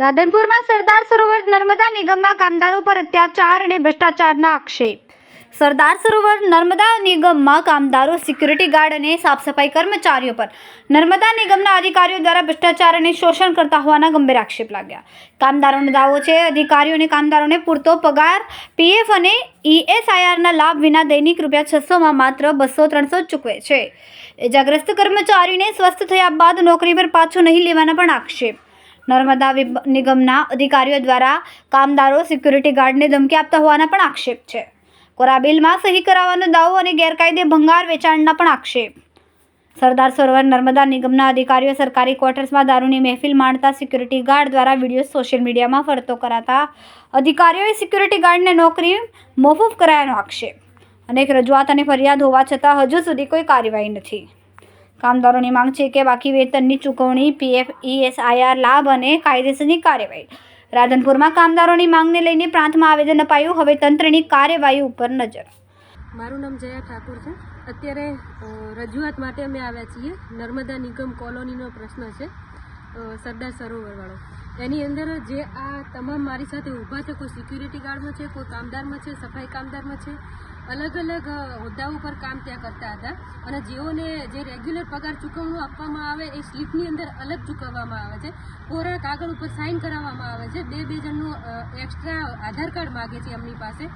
રાધનપુરમાં સરદાર સરોવર નર્મદા નિગમના કામદારો પર અત્યાચાર અને ભ્રષ્ટાચારના આક્ષેપ. સરદાર સરોવર નર્મદા નિગમમાં કામદારો, સિક્યુરિટી ગાર્ડ અને સાફ સફાઈ કર્મચારીઓ પર નર્મદા નિગમના અધિકારીઓ દ્વારા ભ્રષ્ટાચાર અને શોષણ કરતા હોવાના ગંભીર આક્ષેપ લાગ્યા. કામદારોનો દાવો છે, અધિકારીઓ અને કામદારોને પૂરતો પગાર, પીએફ અને ઈએસઆઈઆરના લાભ વિના દૈનિક ₹600માં માત્ર 200-300 જ ચૂકવે છે. ઇજાગ્રસ્ત કર્મચારીને સ્વસ્થ થયા બાદ નોકરી પર પાછો નહીં લેવાના પણ આક્ષેપ. નર્મદા નિગમના અધિકારીઓ દ્વારા કામદારો, સિક્યુરિટી ગાર્ડને ધમકી આપતા હોવાના પણ આક્ષેપ છે. કોરા બિલમાં સહી કરાવવાનો દાવો અને ગેરકાયદે ભંગાર વેચાણના પણ આક્ષેપ. સરદાર સરોવર નર્મદા નિગમના અધિકારીઓ સરકારી ક્વાર્ટર્સમાં દારૂની મહેફિલ માણતા સિક્યુરિટી ગાર્ડ દ્વારા વિડીયો સોશિયલ મીડિયામાં ફરતો કરાતા અધિકારીઓએ સિક્યુરિટી ગાર્ડને નોકરી મોકૂફ કરાયાનો આક્ષેપ. અનેક રજૂઆત અને ફરિયાદ હોવા છતાં હજુ સુધી કોઈ કાર્યવાહી નથી. કામદારોની માંગ છે કે બાકી વેતનની ચૂકવણી, પીએફ, ઈએસઆઈઆર લાભ અને કાયદેસરની કાર્યવાહી. રાધનપુરમાં કામદારોની માંગને લઈને પ્રાંતમાં આવેદન અપાયું. હવે તંત્રની કાર્યવાહી ઉપર નજર. મારું નામ જયા ઠાકુર છે. અત્યારે રજૂઆત માટે અમે આવ્યા છીએ. નર્મદા નિગમ કોલોનીનો પ્રશ્ન છે, સરદાર સરોવરવાળો. એની અંદર જે આ તમામ મારી સાથે ઊભા છે, કોઈ સિક્યુરિટી ગાર્ડમાં છે, કોઈ કામદારમાં છે, સફાઈ કામદારમાં છે, અલગ અલગ હોદ્દાઓ પર કામ ત્યાં કરતા હતા. અને જેઓને જે રેગ્યુલર પગાર ચૂકવણું આપવામાં આવે એ સ્લીપની અંદર અલગ ચૂકવવામાં આવે છે. કોરા કાગળ ઉપર સાઇન કરાવવામાં આવે છે. બે જણનું એક્સ્ટ્રા આધાર કાર્ડ માગે છે એમની પાસે.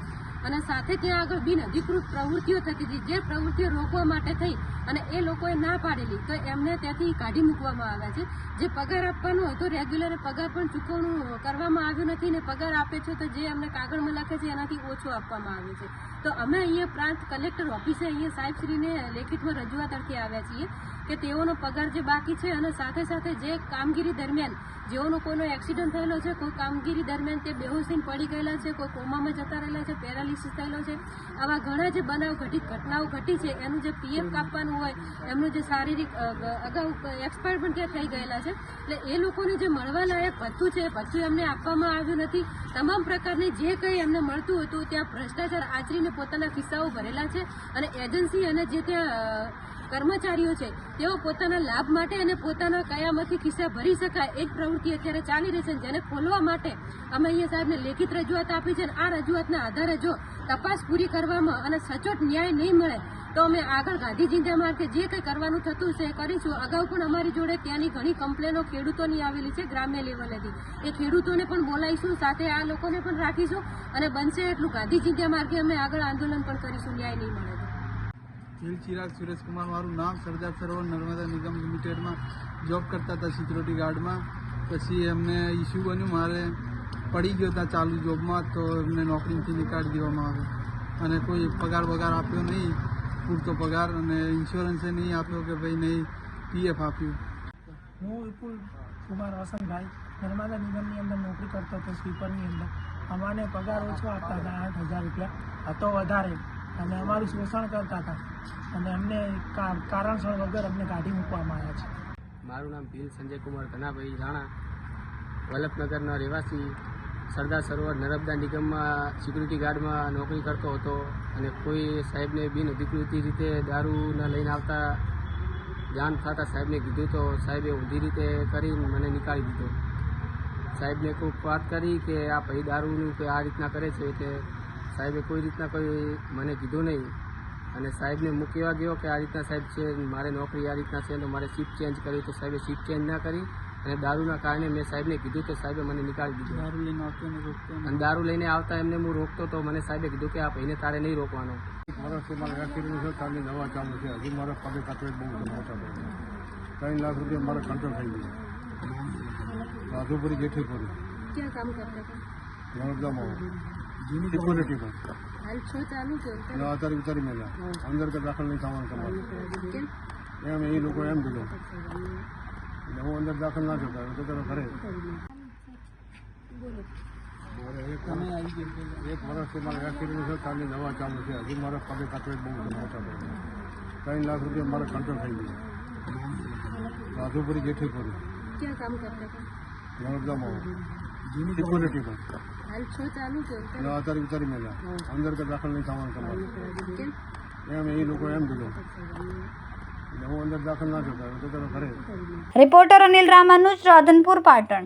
અને સાથે ત્યાં આગળ બિન અધિકૃત પ્રવૃત્તિઓ થતી હતી, જે પ્રવૃત્તિઓ રોકવા માટે થઈ અને એ લોકોએ ના પાડેલી, તો એમને ત્યાંથી કાઢી મૂકવામાં આવ્યા છે. જે પગાર આપવાનો હોય તો રેગ્યુલર પગાર પણ ચૂકવણું કરવામાં આવ્યું નથી ને પગાર આપે છે તો જે અમને કાગળમાં લખે છે એનાથી ઓછો આપવામાં આવે છે. તો અમે અહીંયા પ્રાંત કલેક્ટર ઓફિસે અહીંયા સાહેબશ્રીને લેખિતમાં રજૂઆત અર્થે આવ્યા છીએ કે તેઓનો પગાર જે બાકી છે અને સાથે સાથે જે કામગીરી દરમિયાન જેઓનો કોઈનો એક્સિડન્ટ થયેલો છે, કોઈ કામગીરી દરમિયાન તે બેહોશીને પડી ગયેલા છે, કોઈ કોમામાં જતા રહેલા છે, પેરાલિસિસ થયેલો છે, આવા ઘણા જે ઘટનાઓ ઘટી છે, એનું જે પીએફ કાપવાનું હોય, એમનું જે શારીરિક અગાઉ એક્સપાયર પણ ત્યાં થઈ ગયેલા છે. એટલે એ લોકોને જે મળવા લાયક ભથ્થું છે એ ભથ્થું એમને આપવામાં આવ્યું નથી. તમામ પ્રકારની જે કંઈ એમને મળતું હતું ત્યાં ભ્રષ્ટાચાર આચરીને પોતાના ખિસ્સાઓ ભરેલા છે. અને એજન્સી અને જે ત્યાં કર્મચારીઓ છે તેઓ પોતાના લાભ માટે અને પોતાના કયામાંથી ખિસ્સા ભરી શકાય એ જ પ્રવૃત્તિ અત્યારે ચાલી રહી છે. જેને ખોલવા માટે અમે અહીંયા સાહેબને લેખિત રજૂઆત આપી છે. અને આ રજૂઆતના આધારે જો તપાસ પૂરી કરવામાં અને સચોટ ન્યાય નહીં મળે તો અમે આગળ ગાંધી ચિંતા માર્ગે જે કંઈ કરવાનું થતું છે એ કરીશું. અગાઉ પણ અમારી જોડે ત્યાંની ઘણી કમ્પ્લેનો ખેડૂતોની આવેલી છે ગ્રામ્ય લેવલેથી. એ ખેડૂતોને પણ બોલાવીશું, સાથે આ લોકોને પણ રાખીશું અને બનશે એટલું ગાંધી ચિંતા માર્ગે અમે આગળ આંદોલન પણ કરીશું ન્યાય નહીં મળે. ચિરાગ સુરેશ કુમાર મારું નામ. સરદાર સરોવર નર્મદા નિગમ લિમિટેડમાં જોબ કરતા હતા, સિક્યુરિટી ગાર્ડમાં. પછી એમને ઇસ્યુ બન્યું, મારે પડી ગયો હતા ચાલુ જોબમાં, તો એમને નોકરીથી નીકાળી દેવામાં આવ્યો અને કોઈ પગાર આપ્યો નહીં, પૂરતો પગાર, અને ઇન્સ્યોરન્સે નહીં આપ્યો કે ભાઈ નહીં પીએફ આપ્યું. હું વિપુલ કુમાર વસંતભાઈ નર્મદા નિગમની અંદર નોકરી કરતો હતો, સ્વીપરની અંદર. અમારે પગાર ઓછો આપતા હતા, 8,000 રૂપિયા હતો વધારે, અને અમારું શોષણ કરતા હતા અને અમને કારણસર વગર અમને કાઢી મૂકવામાં આવ્યા છે. મારું નામ ભીલ સંજય કુમાર કનાભાઈ રાણા, વલ્લભનગરનો રહેવાસી. સરદાર સરોવર નર્મદા નિગમમાં સિક્યુરિટી ગાર્ડમાં નોકરી કરતો હતો અને કોઈ સાહેબને બિન અધિકૃત રીતે દારૂને લઈને આવતા જાણ થતાં સાહેબને કીધું તો સાહેબે ઊંધી રીતે કરીને મને નીકાળી દીધો. સાહેબને કોઈ વાત કરી કે આ ભાઈ દારૂનું કે આ રીતના કરે છે, એટલે સાહેબે કોઈ રીતના કોઈ મને કીધું નહીં. અને સાહેબને હું કહેવા ગયો કે આ રીતના સાહેબ છે, મારે નોકરી આ રીતના છે, તો મારે શિફ્ટ ચેન્જ કરી, તો સાહેબે શિફ્ટ ચેન્જ ના કરી અને દારૂના કારણે મેં સાહેબને કીધું તો સાહેબે મને નીકાળી દીધું. દારૂ લઈને આવતો ને રોકતો, અને દારૂ લઈને આવતા એમને હું રોકતો તો મને સાહેબે કીધું કે આ ભાઈને તારે નહીં રોકવાનો. વર્ષથી મારે એક્સિડન્ટ છે, તારની દવા ચાલુ છે, હજી મારે પગે કાપે બહુ મોટા ભાઈ 3 લાખ રૂપિયા મારે કંટ્રોલ થઈ ગયું. રાજુપુરી જેઠી પડી ક્યાં કામ કરતા હતા? નર્મદામાં સિક્યુરિટીમાં હાલ છો ચાલુ છે અત્યારે ઉતારી મળ્યા, અંદર કે દાખલ નહીં થવાનું તમારે એમ એ લોકો એમ કીધું એટલે હું અંદર દાખલ ના થતા તો તમે ઘરે. એક વર્ષથી મારે એક્સિડન્ટ છે, તારની દવા ચાલુ છે, હજી મારે પગે કાપે બહુ મોટા ભાઈ 3 લાખ રૂપિયા મારે કંટ્રોલ થઈ ગયું. રાજુપુરી જેઠી પડી ક્યાં કામ કરતા હતા? નર્મદામાં સિક્યુરિટીમાં હાલ છો ચાલુ છે અત્યારે ઉતારી મળ્યા, અંદર કે દાખલ નહીં થવાનું તમારે એમ એ લોકો એમ કીધું એટલે હું અંદર દાખલ ના થતા તો તમે ઘરે. રિપોર્ટર અનિલ રામાનુજ, રાધનપુર, પાટણ.